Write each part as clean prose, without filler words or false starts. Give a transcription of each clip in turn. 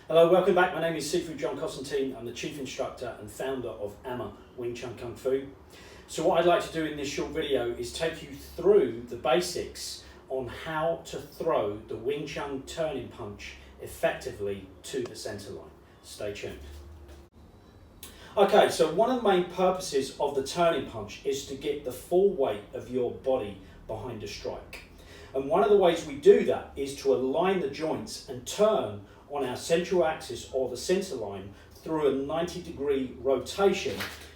Hello, welcome back. My name is Sifu John Constantine. I'm the chief instructor and founder of AMA Wing Chun Kung Fu. So what I'd like to do in this short video is take you through the basics on how to throw the Wing Chun turning punch effectively to the center line. Stay tuned. Okay, so one of the main purposes of the turning punch is to get the full weight of your body behind a strike. And one of the ways we do that is to align the joints and turn on our central axis or the center line through a 90-degree rotation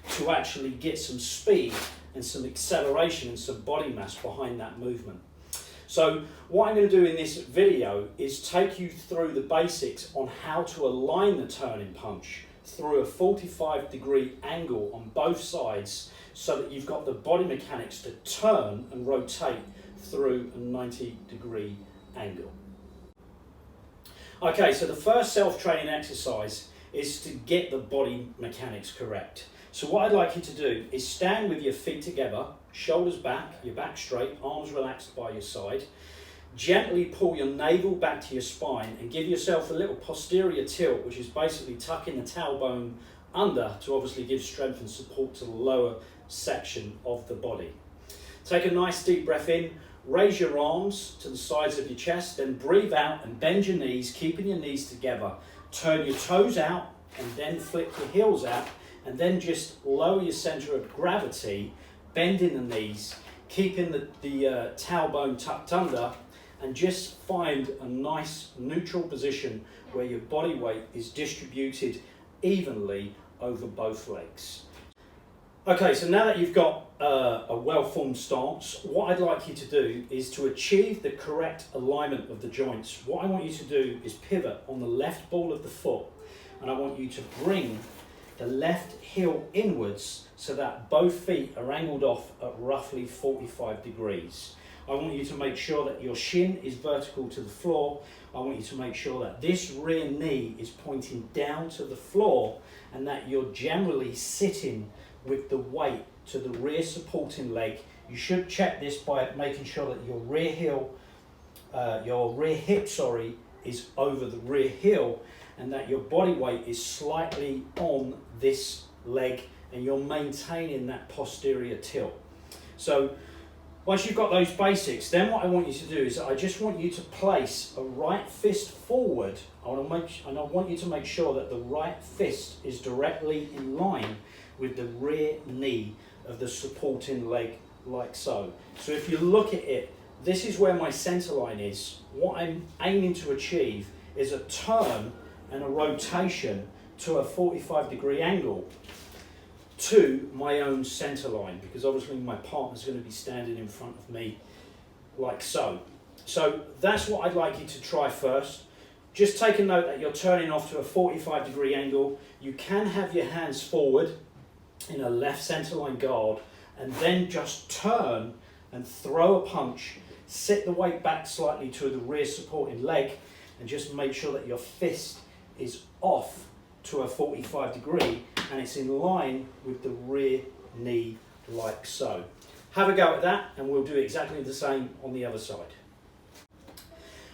to actually get some speed and some acceleration and some body mass behind that movement. So what I'm going to do in this video is take you through the basics on how to align the turning punch through a 45-degree angle on both sides so that you've got the body mechanics to turn and rotate through a 90-degree angle. Okay, so the first self-training exercise is to get the body mechanics correct. So what I'd like you to do is stand with your feet together, shoulders back, your back straight, arms relaxed by your side. Gently pull your navel back to your spine and give yourself a little posterior tilt, which is basically tucking the tailbone under to obviously give strength and support to the lower section of the body. Take a nice deep breath in, raise your arms to the sides of your chest, then breathe out and bend your knees, keeping your knees together. Turn your toes out and then flip your heels out, and then just lower your center of gravity, bending the knees, keeping the tailbone tucked under, and just find a nice neutral position where your body weight is distributed evenly over both legs. Okay, so now that you've got a well-formed stance, what I'd like you to do is to achieve the correct alignment of the joints. What I want you to do is pivot on the left ball of the foot, and I want you to bring the left heel inwards so that both feet are angled off at roughly 45 degrees. I want you to make sure that your shin is vertical to the floor. I want you to make sure that this rear knee is pointing down to the floor and that you're generally sitting with the weight to the rear supporting leg. You should check this by making sure that your rear hip is over the rear heel and that your body weight is slightly on this leg and you're maintaining that posterior tilt. So once you've got those basics, then what I want you to do is I just want you to place a right fist forward. I want you to make sure that the right fist is directly in line with the rear knee of the supporting leg, like so. So if you look at it, this is where my center line is. What I'm aiming to achieve is a turn and a rotation to a 45-degree angle to my own center line, because obviously my partner's going to be standing in front of me like so. So that's what I'd like you to try first. Just take a note that you're turning off to a 45-degree angle. You can have your hands forward in a left center line guard and then just turn and throw a punch. Sit the weight back slightly to the rear supporting leg and just make sure that your fist is off to a 45 degree and it's in line with the rear knee like so. Have a go at that and we'll do exactly the same on the other side.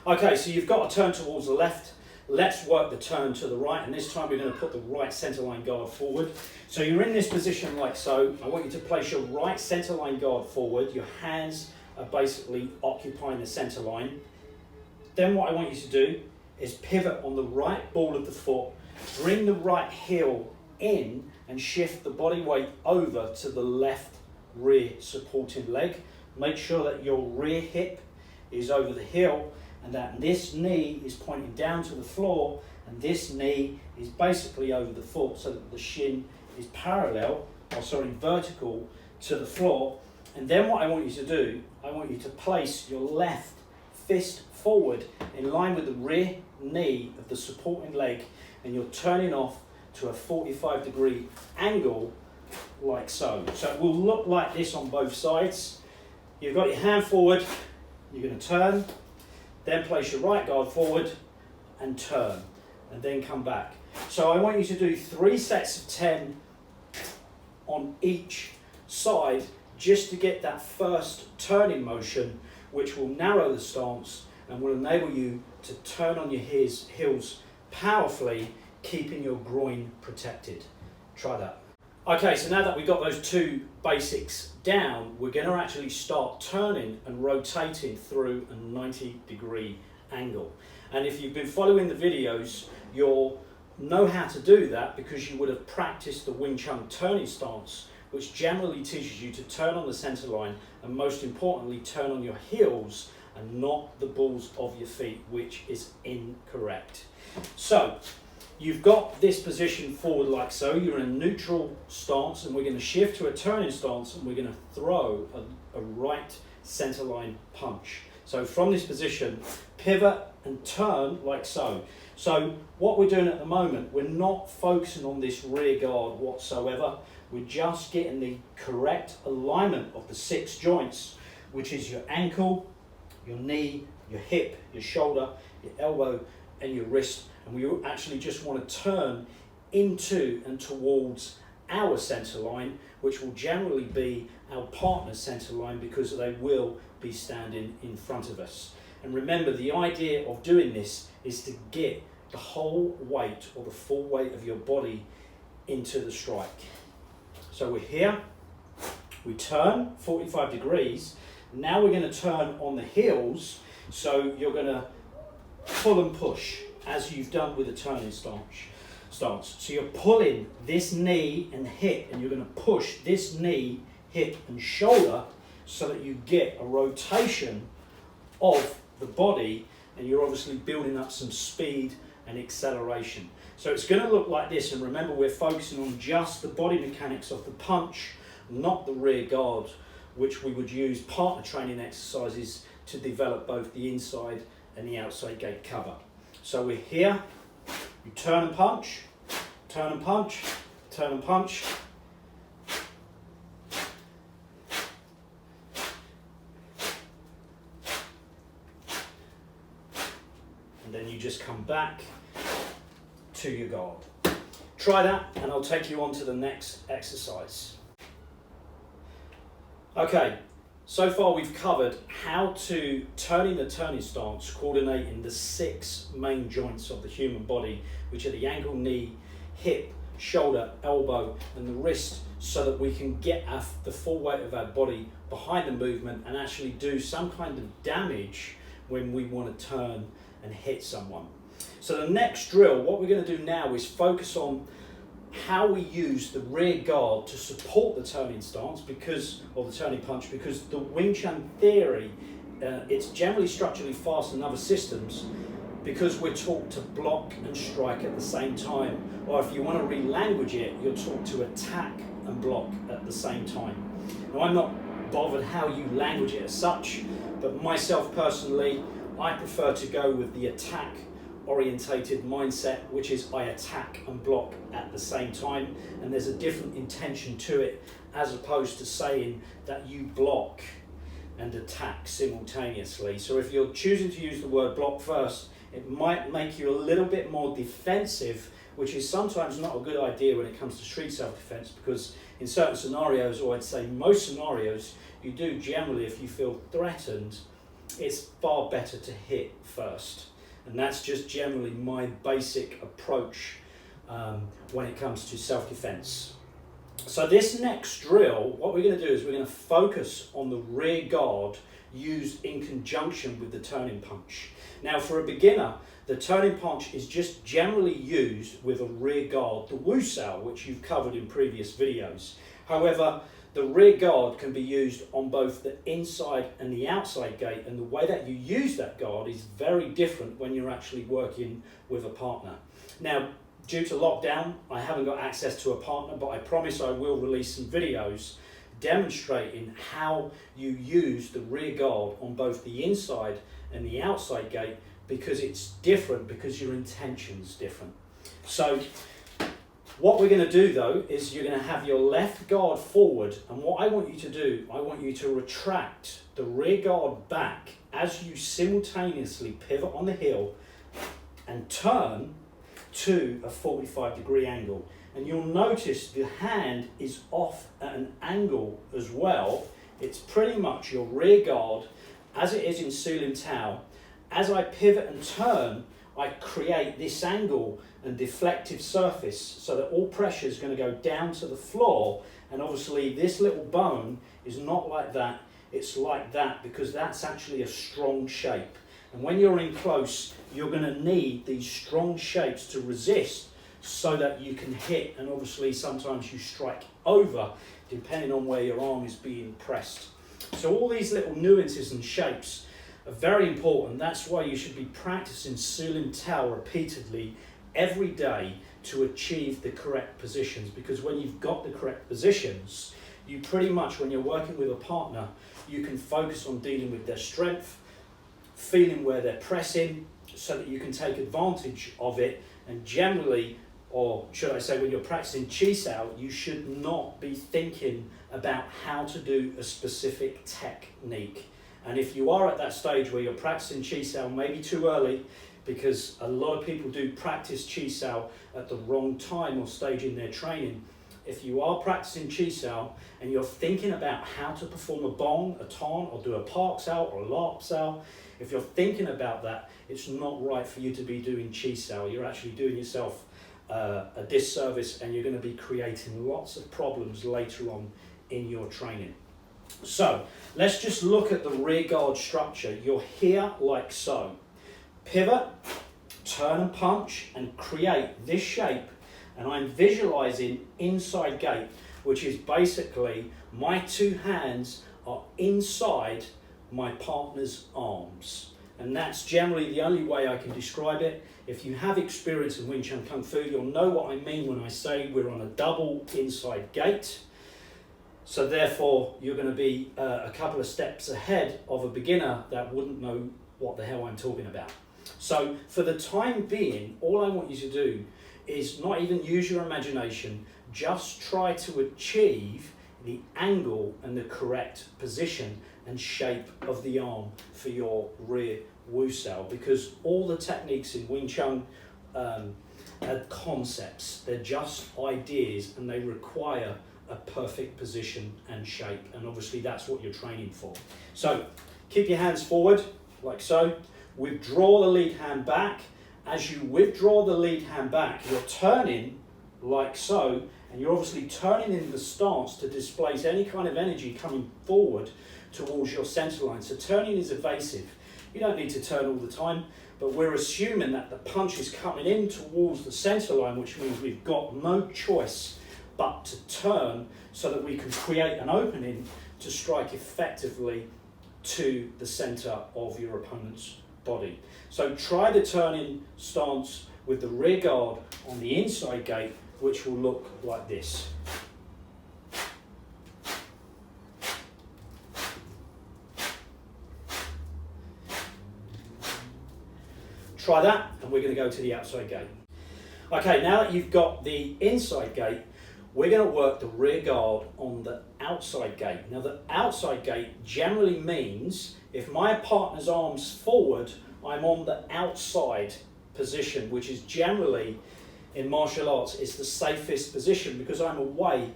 Okay, so you've got to turn towards the left. Let's work the turn to the right, and this time we're going to put the right center line guard forward. So you're in this position like so. I want you to place your right center line guard forward. Your hands are basically occupying the center line. Then what I want you to do is pivot on the right ball of the foot, bring the right heel in and shift the body weight over to the left rear supporting leg. Make sure that your rear hip is over the heel and that this knee is pointing down to the floor and this knee is basically over the foot so that the shin is vertical to the floor. And then what I want you to do, I want you to place your left fist forward in line with the rear knee of the supporting leg, and you're turning off to a 45-degree angle like so. So it will look like this on both sides. You've got your hand forward, you're going to turn, then place your right guard forward and turn, and then come back. So I want you to do 3 sets of 10 on each side just to get that first turning motion, which will narrow the stance and will enable you to turn on your heels powerfully, keeping your groin protected. Try that. Okay, so now that we've got those two basics down, we're going to actually start turning and rotating through a 90-degree angle. And if you've been following the videos, you'll know how to do that because you would have practiced the Wing Chun turning stance, which generally teaches you to turn on the center line and most importantly turn on your heels and not the balls of your feet, which is incorrect. So you've got this position forward like so, you're in a neutral stance, and we're going to shift to a turning stance and we're going to throw a right center line punch. So from this position, pivot and turn like so. So what we're doing at the moment, we're not focusing on this rear guard whatsoever. We're just getting the correct alignment of the 6 joints, which is your ankle, your knee, your hip, your shoulder, your elbow, and your wrist. And we actually just want to turn into and towards our center line, which will generally be our partner's center line because they will be standing in front of us. And remember, the idea of doing this is to get the whole weight or the full weight of your body into the strike. So we're here, we turn 45 degrees. Now we're going to turn on the heels. So you're going to pull and push as you've done with the turning stance. So you're pulling this knee and hip, and you're going to push this knee, hip and shoulder so that you get a rotation of the body, and you're obviously building up some speed and acceleration. So it's going to look like this, and remember, we're focusing on just the body mechanics of the punch, not the rear guard, which we would use partner training exercises to develop both the inside and the outside gate cover. So we're here, you turn and punch, turn and punch, turn and punch. And then you just come back to your guard. Try that and I'll take you on to the next exercise. Okay, so far we've covered how to turn in the turning stance, coordinating the 6 main joints of the human body, which are the ankle, knee, hip, shoulder, elbow and the wrist, so that we can get the full weight of our body behind the movement and actually do some kind of damage when we want to turn and hit someone. So the next drill, what we're going to do now is focus on how we use the rear guard to support the turning stance or the turning punch, because the Wing Chun theory, it's generally structurally fast in other systems because we're taught to block and strike at the same time. Or if you want to re-language it, you're taught to attack and block at the same time. Now, I'm not bothered how you language it as such, but myself personally, I prefer to go with the attack orientated mindset, which is I attack and block at the same time, and there's a different intention to it as opposed to saying that you block and attack simultaneously. So if you're choosing to use the word block first, it might make you a little bit more defensive, which is sometimes not a good idea when it comes to street self-defense, because in certain scenarios, or I'd say most scenarios, you do generally, if you feel threatened, it's far better to hit first. And that's just generally my basic approach when it comes to self-defense. So this next drill, what we're going to do is we're going to focus on the rear guard used in conjunction with the turning punch. Now for a beginner, the turning punch is just generally used with a rear guard, the Wu Sao, which you've covered in previous videos. However, the rear guard can be used on both the inside and the outside gate, and the way that you use that guard is very different when you're actually working with a partner. Now, due to lockdown, I haven't got access to a partner, but I promise I will release some videos demonstrating how you use the rear guard on both the inside and the outside gate, because it's different, because your intention's different. So what we're going to do though is you're going to have your left guard forward, and what I want you to do, I want you to retract the rear guard back as you simultaneously pivot on the heel and turn to a 45-degree angle. And you'll notice the hand is off at an angle as well. It's pretty much your rear guard as it is in Su Lim Tao. As I pivot and turn, I create this angle and deflective surface so that all pressure is going to go down to the floor, and obviously this little bone is not like that, it's like that because that's actually a strong shape. And when you're in close, you're going to need these strong shapes to resist so that you can hit, and obviously sometimes you strike over depending on where your arm is being pressed. So all these little nuances and shapes are very important. That's why you should be practicing Sulim Tao repeatedly every day to achieve the correct positions, because when you've got the correct positions, you pretty much, when you're working with a partner, you can focus on dealing with their strength, feeling where they're pressing so that you can take advantage of it. And generally, or should I say, when you're practicing Chi Sao, you should not be thinking about how to do a specific technique. And if you are at that stage where you're practicing Chi Sao, maybe too early, because a lot of people do practice Chi Sao at the wrong time or stage in their training. If you are practicing Chi Sao and you're thinking about how to perform a bong, a ton, or do a Park Sao or a Larp Sao, if you're thinking about that, it's not right for you to be doing Chi Sao. You're actually doing yourself a disservice, and you're going to be creating lots of problems later on in your training. So let's just look at the rear guard structure. You're here like so. Pivot, turn and punch, and create this shape. And I'm visualizing inside gate, which is basically my two hands are inside my partner's arms. And that's generally the only way I can describe it. If you have experience in Wing Chun Kung Fu, you'll know what I mean when I say we're on a double inside gate. So therefore, you're going to be a couple of steps ahead of a beginner that wouldn't know what the hell I'm talking about. So for the time being, all I want you to do is not even use your imagination, just try to achieve the angle and the correct position and shape of the arm for your rear Wu Sao, because all the techniques in Wing Chun are concepts. They're just ideas, and they require a perfect position and shape, and obviously that's what you're training for. So keep your hands forward like so. Withdraw the lead hand back. As you withdraw the lead hand back, you're turning like so, and you're obviously turning in the stance to displace any kind of energy coming forward towards your center line. So turning is evasive. You don't need to turn all the time, but we're assuming that the punch is coming in towards the center line, which means we've got no choice but to turn so that we can create an opening to strike effectively to the center of your opponent's body. So try the turning stance with the rear guard on the inside gate, which will look like this. Try that, and we're going to go to the outside gate. Okay, now that you've got the inside gate, we're going to work the rear guard on the outside gate. Now the outside gate generally means if my partner's arm's forward, I'm on the outside position, which is generally, in martial arts, is the safest position because I'm away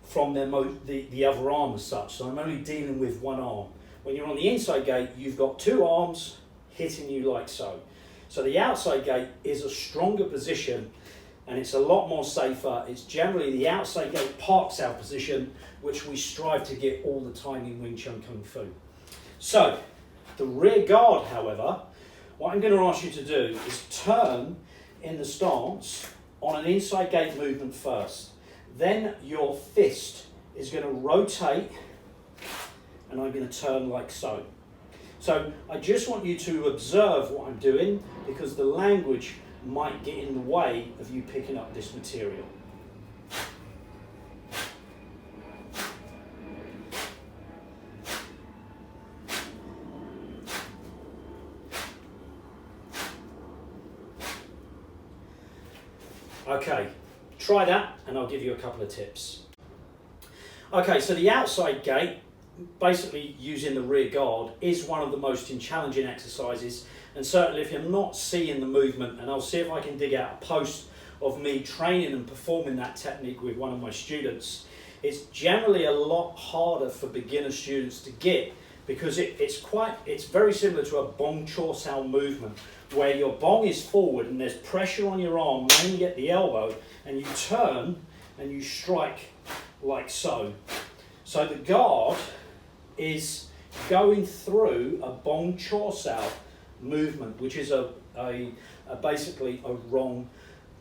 from the other arm as such, so I'm only dealing with one arm. When you're on the inside gate, you've got two arms hitting you like so. So the outside gate is a stronger position, and it's a lot more safer. It's generally the outside gate Park Sao position, which we strive to get all the time in Wing Chun Kung Fu. So the rear guard, however, what I'm going to ask you to do is turn in the stance on an inside gate movement first. Then your fist is going to rotate, and I'm going to turn like so. So I just want you to observe what I'm doing, because the language might get in the way of you picking up this material. Okay, try that and I'll give you a couple of tips. Okay, so the outside gate, basically using the rear guard, is one of the most challenging exercises, and certainly if you're not seeing the movement, and I'll see if I can dig out a post of me training and performing that technique with one of my students, it's generally a lot harder for beginner students to get, because it's very similar to a Bong Chor Sao movement, where your bong is forward and there's pressure on your arm, mainly at the elbow, and you turn and you strike like so. So the guard is going through a bong chor sao movement, which is basically a wrong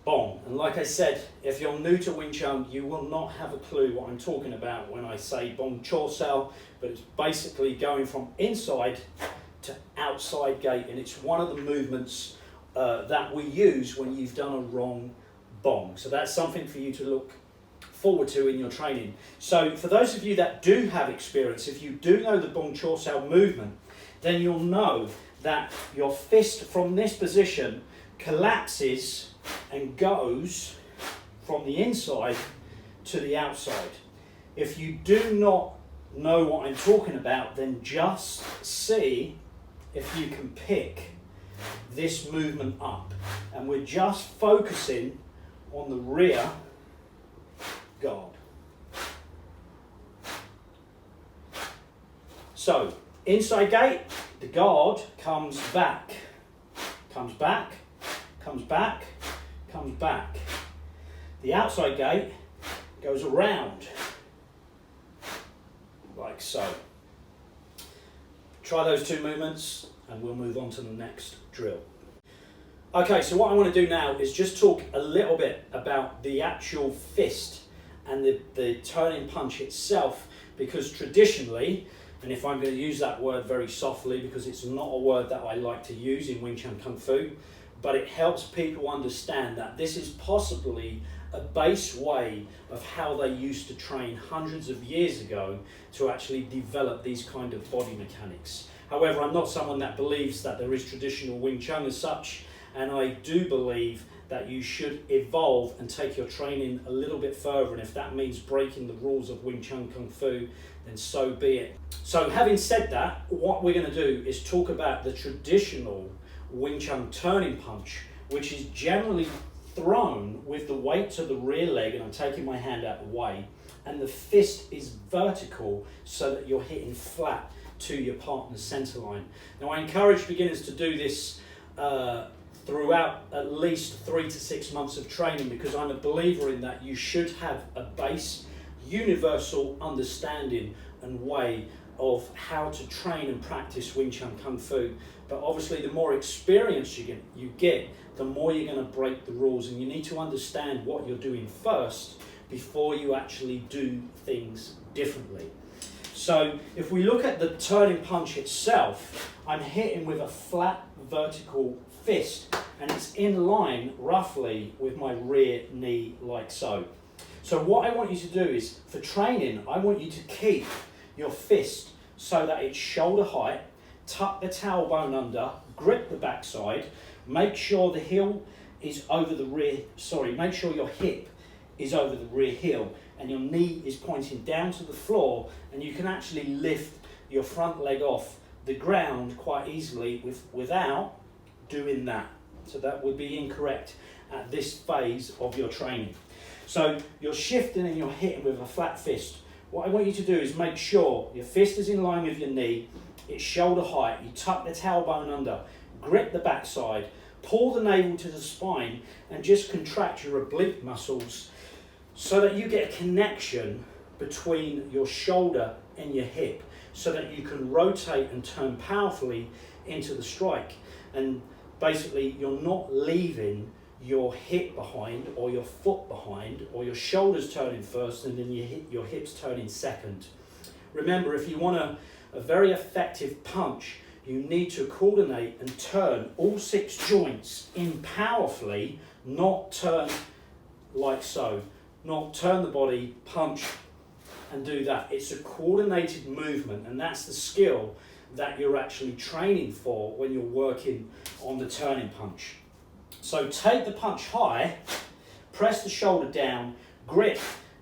bong. And like I said, if you're new to Wing Chun, you will not have a clue what I'm talking about when I say bong chor sao, but it's basically going from inside to outside gate, and it's one of the movements that we use when you've done a wrong bong. So that's something for you to look forward to in your training. So for those of you that do have experience, if you do know the bong chor sao movement, then you'll know that your fist from this position collapses and goes from the inside to the outside. If you do not know what I'm talking about, then just see if you can pick this movement up. And we're just focusing on the rear guard. So, inside gate, the guard comes back, comes back, comes back, comes back. The outside gate goes around, like so. Try those two movements and we'll move on to the next drill. Okay, so what I want to do now is just talk a little bit about the actual fist and the turning punch itself, because traditionally, and if I'm going to use that word very softly because it's not a word that I like to use in Wing Chun Kung Fu, but it helps people understand that this is possibly a base way of how they used to train hundreds of years ago to actually develop these kind of body mechanics. However, I'm not someone that believes that there is traditional Wing Chun as such, and I do believe that you should evolve and take your training a little bit further, and if that means breaking the rules of Wing Chun Kung Fu, then so be it. So having said that, what we're going to do is talk about the traditional Wing Chun turning punch, which is generally thrown with the weight to the rear leg, and I'm taking my hand out of the way, and the fist is vertical so that you're hitting flat to your partner's center line. Now I encourage beginners to do this throughout at least 3 to 6 months of training, because I'm a believer in that you should have a base universal understanding and way of how to train and practice Wing Chun Kung Fu. But obviously the more experience you get, the more you're going to break the rules, and you need to understand what you're doing first before you actually do things differently. So if we look at the turning punch itself, I'm hitting with a flat vertical fist, and it's in line roughly with my rear knee like so. So what I want you to do is, for training, I want you to keep your fist so that it's shoulder height, tuck the tailbone under, grip the backside, make sure the heel is over the rear, make sure your hip is over the rear heel and your knee is pointing down to the floor, and you can actually lift your front leg off the ground quite easily without doing that. So that would be incorrect at this phase of your training. So you're shifting and you're hitting with a flat fist. What I want you to do is make sure your fist is in line with your knee, it's shoulder height, you tuck the tailbone under, grip the backside, pull the navel to the spine, and just contract your oblique muscles so that you get a connection between your shoulder and your hip, so that you can rotate and turn powerfully into the strike. And basically you're not leaving your hip behind or your foot behind, or your shoulders turning first and then your hips turning second. Remember, if you want a very effective punch, you need to coordinate and turn all 6 joints in powerfully, not turn like so. Not turn the body, punch and do that. It's a coordinated movement, and that's the skill that you're actually training for when you're working on the turning punch. So take the punch high, press the shoulder down, grip,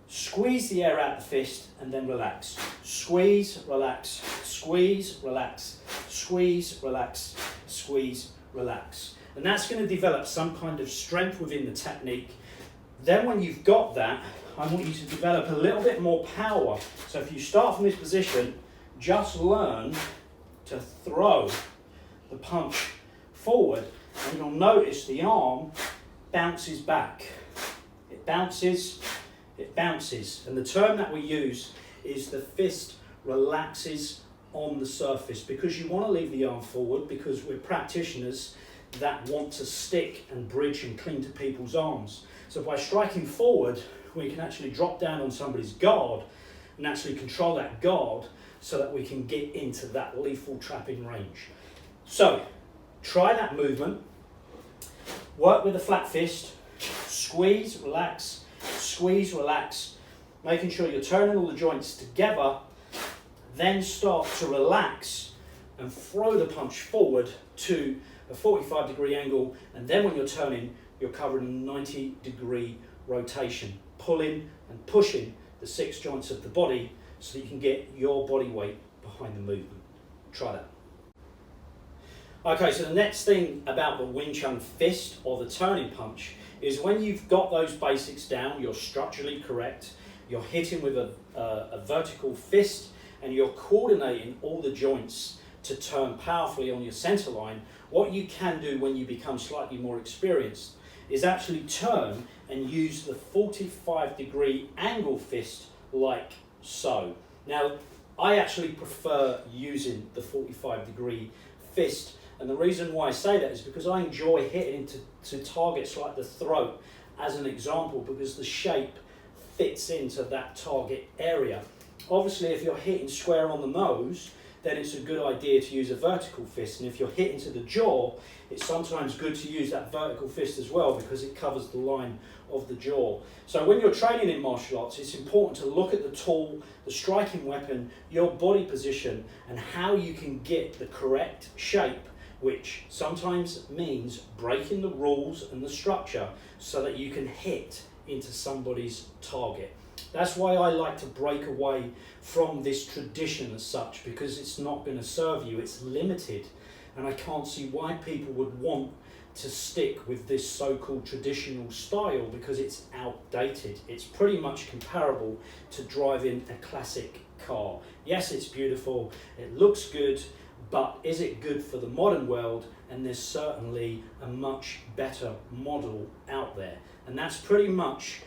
squeeze the air out the fist, and then relax. Squeeze, relax, squeeze, relax, squeeze, relax, squeeze, relax. And that's going to develop some kind of strength within the technique. Then when you've got that, I want you to develop a little bit more power. So if you start from this position, just learn to throw the punch forward and you'll notice the arm bounces back. It bounces, and the term that we use is the fist relaxes on the surface, because you want to leave the arm forward, because we're practitioners that want to stick and bridge and cling to people's arms. So by striking forward, we can actually drop down on somebody's guard and actually control that guard so that we can get into that lethal trapping range. So try that movement, work with a flat fist, squeeze, relax, making sure you're turning all the joints together, then start to relax and throw the punch forward to a 45-degree angle, and then when you're turning, you're covering a 90-degree rotation, pulling and pushing the 6 joints of the body so that you can get your body weight behind the movement. Try that. Okay, so the next thing about the Wing Chun fist or the turning punch is when you've got those basics down, you're structurally correct, you're hitting with a vertical fist, and you're coordinating all the joints to turn powerfully on your center line. What you can do when you become slightly more experienced is actually turn and use the 45-degree angle fist like so. Now, I actually prefer using the 45-degree fist, and the reason why I say that is because I enjoy hitting into targets like the throat as an example, because the shape fits into that target area. Obviously, if you're hitting square on the nose, then it's a good idea to use a vertical fist. And if you're hitting to the jaw, it's sometimes good to use that vertical fist as well, because it covers the line of the jaw. So when you're training in martial arts, it's important to look at the tool, the striking weapon, your body position, and how you can get the correct shape, which sometimes means breaking the rules and the structure so that you can hit into somebody's target. That's why I like to break away from this tradition as such, because it's not going to serve you, it's limited, and I can't see why people would want to stick with this so-called traditional style, because it's outdated. It's pretty much comparable to driving a classic car. Yes, it's beautiful, it looks good, but is it good for the modern world? And there's certainly a much better model out there, and that's pretty much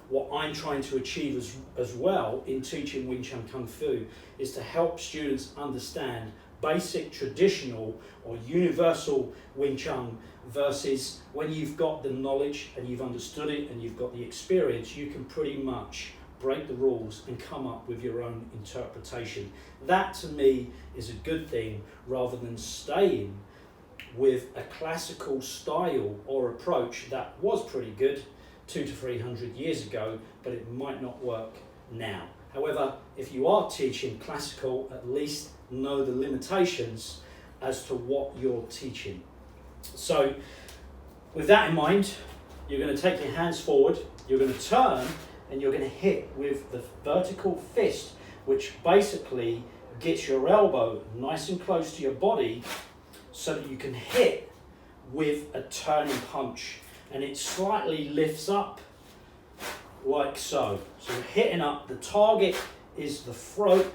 what I'm trying to achieve as well in teaching Wing Chun Kung Fu, is to help students understand basic, traditional or universal Wing Chun versus when you've got the knowledge and you've understood it and you've got the experience, you can pretty much break the rules and come up with your own interpretation. That to me is a good thing, rather than staying with a classical style or approach that was pretty good 200 to 300 years ago, but it might not work now. However, if you are teaching classical, at least know the limitations as to what you're teaching. So with that in mind, you're going to take your hands forward, you're going to turn, and you're going to hit with the vertical fist, which basically gets your elbow nice and close to your body so that you can hit with a turning punch. And it slightly lifts up like so. So we're hitting up, the target is the throat,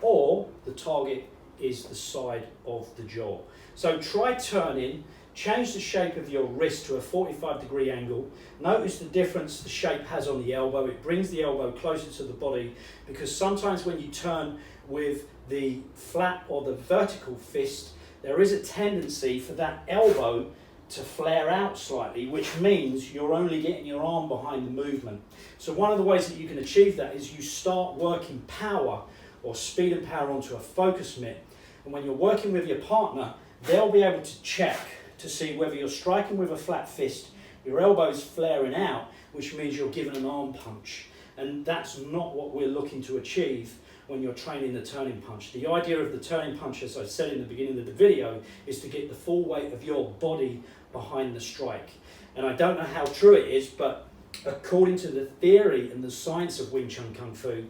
or the target is the side of the jaw. So try turning, change the shape of your wrist to a 45-degree angle. Notice the difference the shape has on the elbow. It brings the elbow closer to the body, because sometimes when you turn with the flat or the vertical fist, there is a tendency for that elbow to flare out slightly, which means you're only getting your arm behind the movement. So one of the ways that you can achieve that is you start working power or speed and power onto a focus mitt, and when you're working with your partner, they'll be able to check to see whether you're striking with a flat fist, your elbow's flaring out, which means you're giving an arm punch. And that's not what we're looking to achieve when you're training the turning punch. The idea of the turning punch, as I said in the beginning of the video, is to get the full weight of your body behind the strike. And I don't know how true it is, but according to the theory and the science of Wing Chun Kung Fu,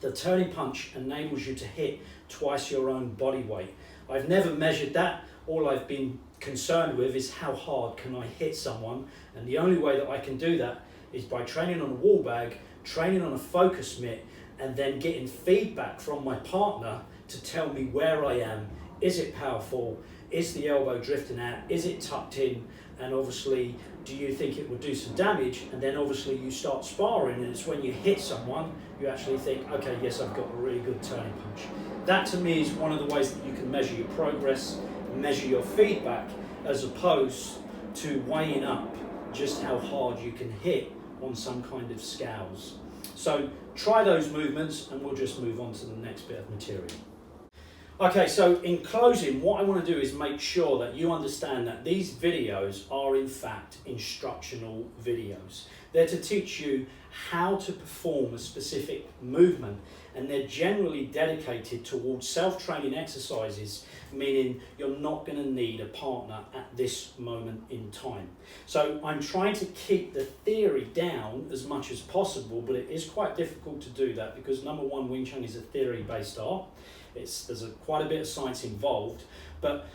the turning punch enables you to hit twice your own body weight. I've never measured that. All I've been concerned with is how hard can I hit someone, and the only way that I can do that is by training on a wall bag, training on a focus mitt, and then getting feedback from my partner to tell me where I am. Is it powerful? is the elbow drifting out, is it tucked in, and obviously do you think it would do some damage? And then obviously you start sparring, and it's when you hit someone you actually think, okay, yes, I've got a really good turning punch. That to me is one of the ways that you can measure your progress, measure your feedback, as opposed to weighing up just how hard you can hit on some kind of scales. So try those movements and we'll just move on to the next bit of material. Okay, so in closing, what I want to do is make sure that you understand that these videos are in fact instructional videos. They're to teach you how to perform a specific movement, and they're generally dedicated towards self-training exercises, meaning you're not going to need a partner at this moment in time. So I'm trying to keep the theory down as much as possible, but it is quite difficult to do that because number one, Wing Chun is a theory-based art. There's quite a bit of science involved, but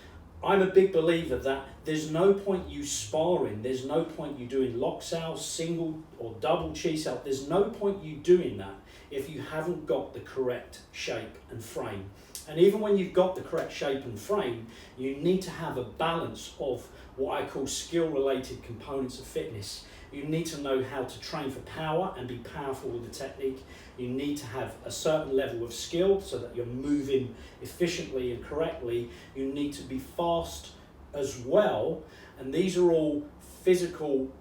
I'm a big believer that there's no point you sparring, there's no point you doing lock sales, single or double chi sao, there's no point you doing that if you haven't got the correct shape and frame. And even when you've got the correct shape and frame, you need to have a balance of what I call skill-related components of fitness. You need to know how to train for power and be powerful with the technique. You need to have a certain level of skill so that you're moving efficiently and correctly. You need to be fast as well. And these are all physical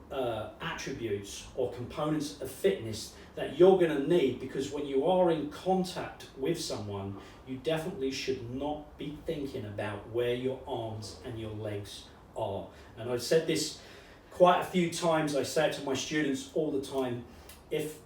attributes or components of fitness that you're going to need, because when you are in contact with someone, you definitely should not be thinking about where your arms and your legs are. And I've said this quite a few times. I say it to my students all the time. If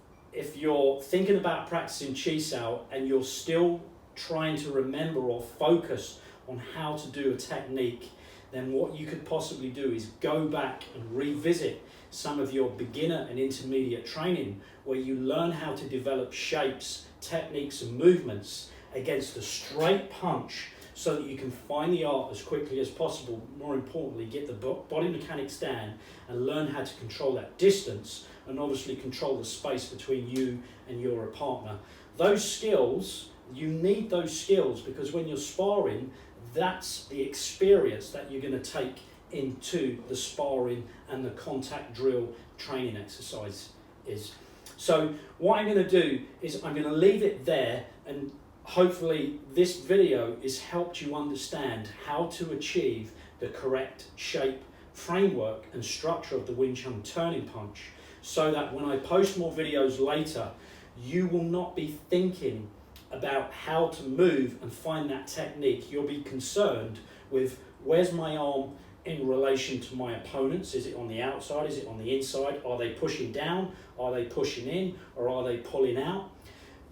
you're thinking about practicing chi sao and you're still trying to remember or focus on how to do a technique, then what you could possibly do is go back and revisit some of your beginner and intermediate training where you learn how to develop shapes, techniques and movements against a straight punch, so that you can find the art as quickly as possible. More importantly, get the body mechanics down and learn how to control that distance, and obviously control the space between you and your partner. Those skills, you need those skills, because when you're sparring, that's the experience that you're going to take into the sparring and the contact drill training exercise is. So what I'm going to do is I'm going to leave it there, and hopefully this video has helped you understand how to achieve the correct shape, framework and structure of the Wing Chun turning punch, so that when I post more videos later, you will not be thinking about how to move and find that technique. You'll be concerned with, where's my arm in relation to my opponents? Is it on the outside? Is it on the inside? Are they pushing down? Are they pushing in? Or are they pulling out?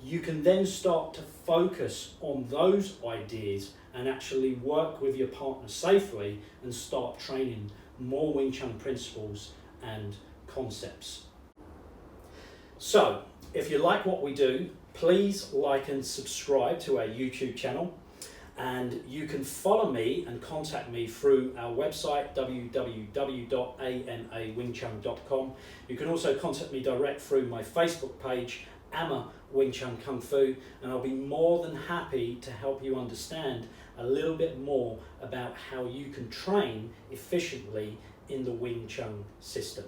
You can then start to focus on those ideas and actually work with your partner safely and start training more Wing Chun principles and concepts. So, if you like what we do, please like and subscribe to our YouTube channel, and you can follow me and contact me through our website www.anawingchun.com. You can also contact me direct through my Facebook page, Amma Wing Chun Kung Fu, and I'll be more than happy to help you understand a little bit more about how you can train efficiently in the Wing Chun system.